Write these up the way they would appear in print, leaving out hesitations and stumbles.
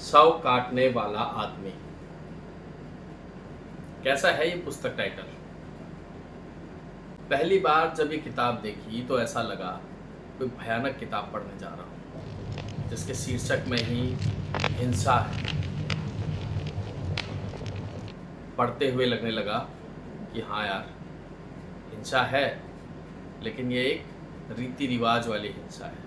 सौ काटने वाला आदमी। कैसा है ये पुस्तक टाइटल? पहली बार जब ये किताब देखी तो ऐसा लगा कोई भयानक किताब पढ़ने जा रहा हूँ, जिसके शीर्षक में ही हिंसा है। पढ़ते हुए लगने लगा कि हाँ यार, हिंसा है, लेकिन ये एक रीति रिवाज वाली हिंसा है।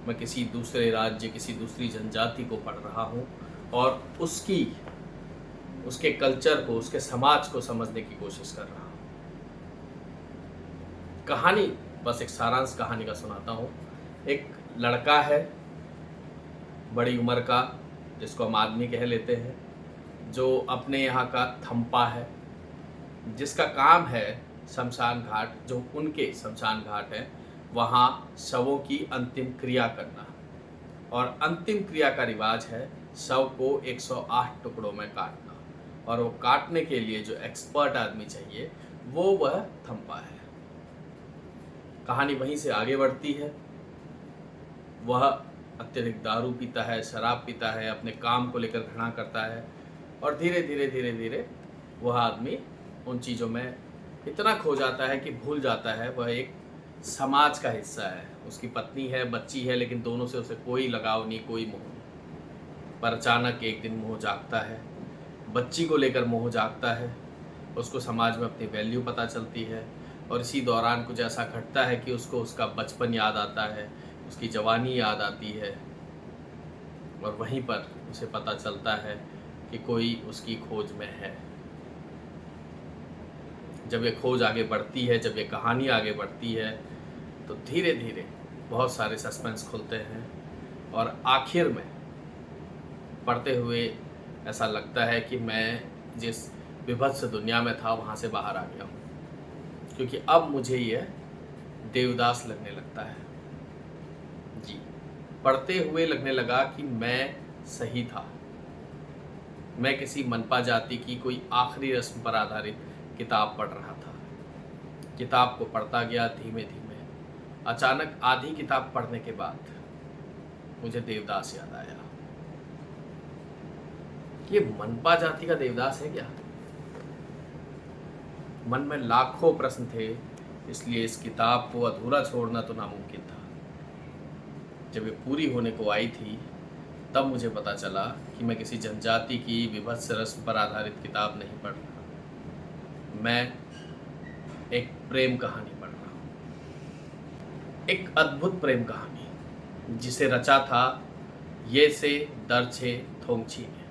मैं किसी दूसरे राज्य, किसी दूसरी जनजाति को पढ़ रहा हूँ और उसके कल्चर को, उसके समाज को समझने की कोशिश कर रहा हूँ। कहानी, बस एक सारांश कहानी का सुनाता हूँ। एक लड़का है बड़ी उम्र का, जिसको हम आदमी कह लेते हैं, जो अपने यहाँ का थंपा है, जिसका काम है शमशान घाट, जो उनके शमशान घाट है, वहाँ शवों की अंतिम क्रिया करना। और अंतिम क्रिया का रिवाज है शव को 108 टुकड़ों में काटना, और वो काटने के लिए जो एक्सपर्ट आदमी चाहिए वह थंपा है। कहानी वहीं से आगे बढ़ती है। वह अत्यधिक दारू पीता है, शराब पीता है, अपने काम को लेकर घृणा करता है, और धीरे धीरे वह आदमी उन चीज़ों में इतना खो जाता है कि भूल जाता है वह एक समाज का हिस्सा है। उसकी पत्नी है, बच्ची है, लेकिन दोनों से उसे कोई लगाव नहीं, कोई मोह नहीं। पर अचानक एक दिन मोह जागता है, बच्ची को लेकर मोह जागता है। उसको समाज में अपनी वैल्यू पता चलती है, और इसी दौरान कुछ ऐसा घटता है कि उसको उसका बचपन याद आता है, उसकी जवानी याद आती है, और वहीं पर उसे पता चलता है कि कोई उसकी खोज में है। जब ये खोज आगे बढ़ती है, जब ये कहानी आगे बढ़ती है, तो धीरे धीरे बहुत सारे सस्पेंस खुलते हैं, और आखिर में पढ़ते हुए ऐसा लगता है कि मैं जिस विभत्स दुनिया में था वहाँ से बाहर आ गया हूँ, क्योंकि अब मुझे यह देवदास लगने लगता है। जी, पढ़ते हुए लगने लगा कि मैं सही था। मैं किसी मनपा जाति की कोई आखिरी रस्म पर आधारित किताब पढ़ रहा था। किताब को पढ़ता गया धीमे धीमे। अचानक आधी किताब पढ़ने के बाद मुझे देवदास याद आया। ये मनपा जाति का देवदास है क्या? मन में लाखों प्रश्न थे, इसलिए इस किताब को अधूरा छोड़ना तो नामुमकिन था। जब ये पूरी होने को आई थी, तब मुझे पता चला कि मैं किसी जनजाति की विभत्स रस्म पर आधारित किताब नहीं पढ़ रहा। मैं एक प्रेम कहानी पढ़ रहा हूँ, एक अद्भुत प्रेम कहानी, जिसे रचा था येसे दर्छे थोंगची ने।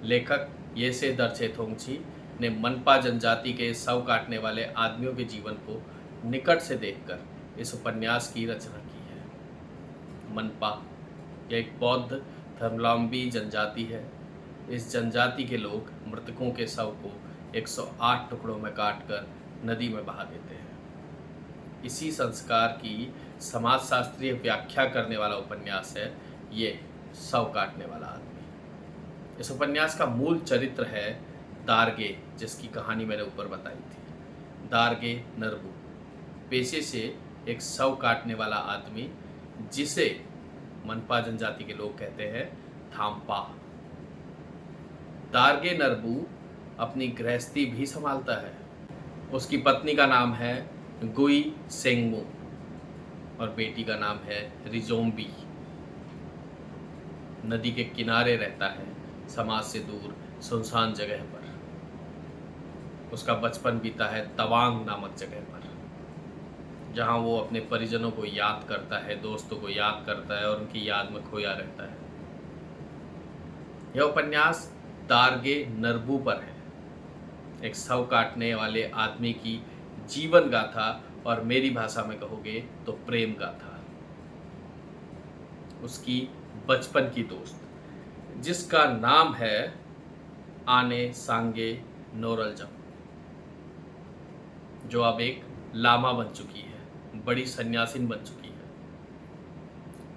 लेखक येसे दर्छे थोंगची ने मनपा जनजाति के शव काटने वाले आदमियों के जीवन को निकट से देखकर इस उपन्यास की रचना की है। मनपा यह एक बौद्ध धर्मावलंबी जनजाति है। इस जनजाति के लोग मृतकों के शव को 108 टुकड़ों में काटकर नदी में बहा देते हैं। इसी संस्कार की समाजशास्त्रीय व्याख्या करने वाला उपन्यास है ये शव काटने वाला आदमी। इस उपन्यास का मूल चरित्र है दार्गे, जिसकी कहानी मैंने ऊपर बताई थी। दार्गे नरबू पेशे से एक शव काटने वाला आदमी, जिसे मनपा जनजाति के लोग कहते हैं थाम्पा। दार्गे नरबू अपनी गृहस्थी भी संभालता है। उसकी पत्नी का नाम है गुई सेंगमू, और बेटी का नाम है रिजोम्बी। नदी के किनारे रहता है, समाज से दूर सुनसान जगह पर। उसका बचपन बीता है तवांग नामक जगह पर, जहाँ वो अपने परिजनों को याद करता है, दोस्तों को याद करता है, और उनकी याद में खोया रहता है। यह उपन्यास दार्गे नरबू पर है, एक शव काटने वाले आदमी की जीवन गाथा, और मेरी भाषा में कहोगे तो प्रेम गाथा। उसकी बचपन की दोस्त, जिसका नाम है आने सांगे नोरलजम, जो अब एक लामा बन चुकी है, बड़ी सन्यासिन बन चुकी है।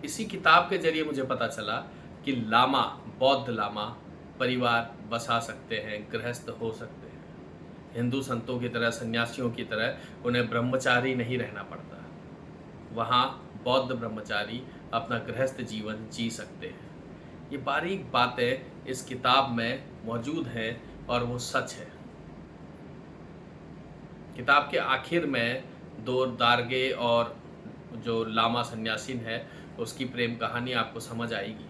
इसी किताब के जरिए मुझे पता चला कि लामा, बौद्ध लामा परिवार बसा सकते हैं, गृहस्थ हो सकते हैं। हिंदू संतों की तरह, सन्यासियों की तरह उन्हें ब्रह्मचारी नहीं रहना पड़ता। वहाँ बौद्ध ब्रह्मचारी अपना गृहस्थ जीवन जी सकते हैं। ये बारीक बातें इस किताब में मौजूद है और वो सच है। किताब के आखिर में दो दार्गे और जो लामा सन्यासीन है उसकी प्रेम कहानी आपको समझ आएगी,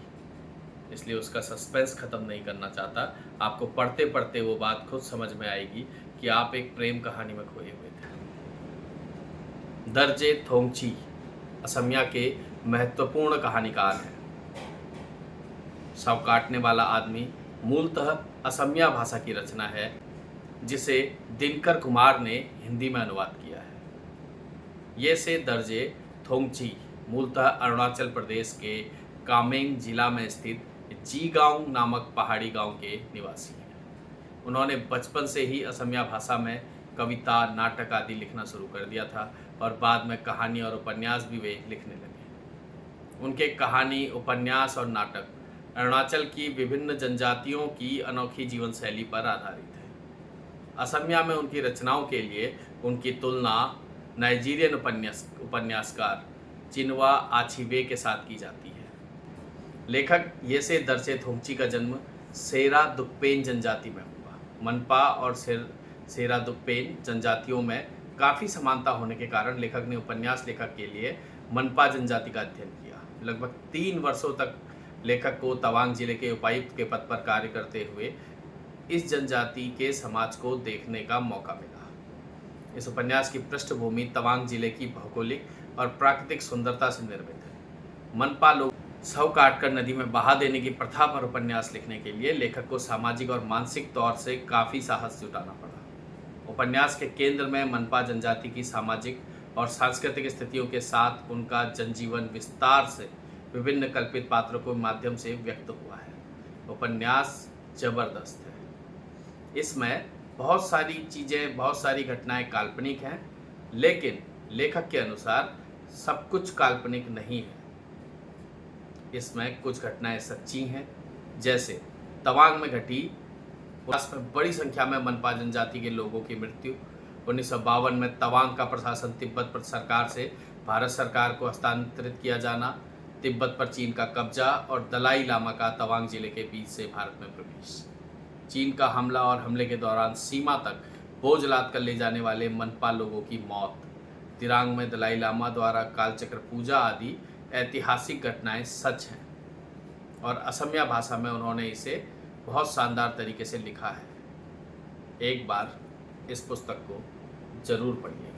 इसलिए उसका सस्पेंस ख़त्म नहीं करना चाहता। आपको पढ़ते पढ़ते वो बात खुद समझ में आएगी कि आप एक प्रेम कहानी में खोए हुए थे। दर्जे थोंगची असमिया के महत्वपूर्ण कहानीकार हैं। शव काटने वाला आदमी मूलतः असमिया भाषा की रचना है जिसे दिनकर कुमार ने हिंदी में अनुवाद किया है। ये से दर्जे थोंगची मूलतः अरुणाचल प्रदेश के कामेंग जिला में स्थित जीगांव नामक पहाड़ी गांव के निवासी हैं। उन्होंने बचपन से ही असमिया भाषा में कविता, नाटक आदि लिखना शुरू कर दिया था और बाद में कहानी और उपन्यास भी वे लिखने लगे। उनके कहानी, उपन्यास और नाटक अरुणाचल की विभिन्न जनजातियों की अनोखी जीवन शैली पर आधारित है। असमिया में उनकी रचनाओं के लिए उनकी तुलना नाइजीरियन उपन्यासकार चिनवा आचिबे के साथ की जाती है। लेखक येसे दर्जे थोंगची का जन्म सेरा दुक्पेन जनजाति में हुआ। मनपा और सेरा दुक्पेन जनजातियों में काफ़ी समानता होने के कारण लेखक ने उपन्यास लेखक के लिए मनपा जनजाति का अध्ययन किया। लगभग 3 वर्षों तक लेखक को तवांग जिले के उपायुक्त के पद पर कार्य करते हुए इस जनजाति के समाज को देखने का मौका मिला। इस उपन्यास की पृष्ठभूमि तवांग जिले की भौगोलिक और प्राकृतिक सुंदरता से निर्मित है। मनपा लोग शव काटकर नदी में बहा देने की प्रथा पर उपन्यास लिखने के लिए लेखक को सामाजिक और मानसिक तौर से काफ़ी साहस जुटाना पड़ा। उपन्यास के केंद्र में मनपा जनजाति की सामाजिक और सांस्कृतिक स्थितियों के साथ उनका जनजीवन विस्तार से विभिन्न कल्पित पात्रों के माध्यम से व्यक्त हुआ है। उपन्यास जबरदस्त है। इसमें बहुत सारी चीज़ें, बहुत सारी घटनाएं काल्पनिक हैं, लेकिन लेखक के अनुसार सब कुछ काल्पनिक नहीं है। इसमें कुछ घटनाएं सच्ची हैं, जैसे तवांग में घटी में बड़ी संख्या में मनपा जनजाति के लोगों की मृत्यु, 1952 में तवांग का प्रशासन तिब्बत सरकार से भारत सरकार को हस्तांतरित किया जाना, तिब्बत पर चीन का कब्जा और दलाई लामा का तवांग जिले के बीच से भारत में प्रवेश, चीन का हमला और हमले के दौरान सीमा तक बोझ लाद कर ले जाने वाले मनपा लोगों की मौत, दिरांग में दलाई लामा द्वारा कालचक्र पूजा आदि ऐतिहासिक घटनाएं सच हैं और असमिया भाषा में उन्होंने इसे बहुत शानदार तरीके से लिखा है। एक बार इस पुस्तक को जरूर पढ़िए।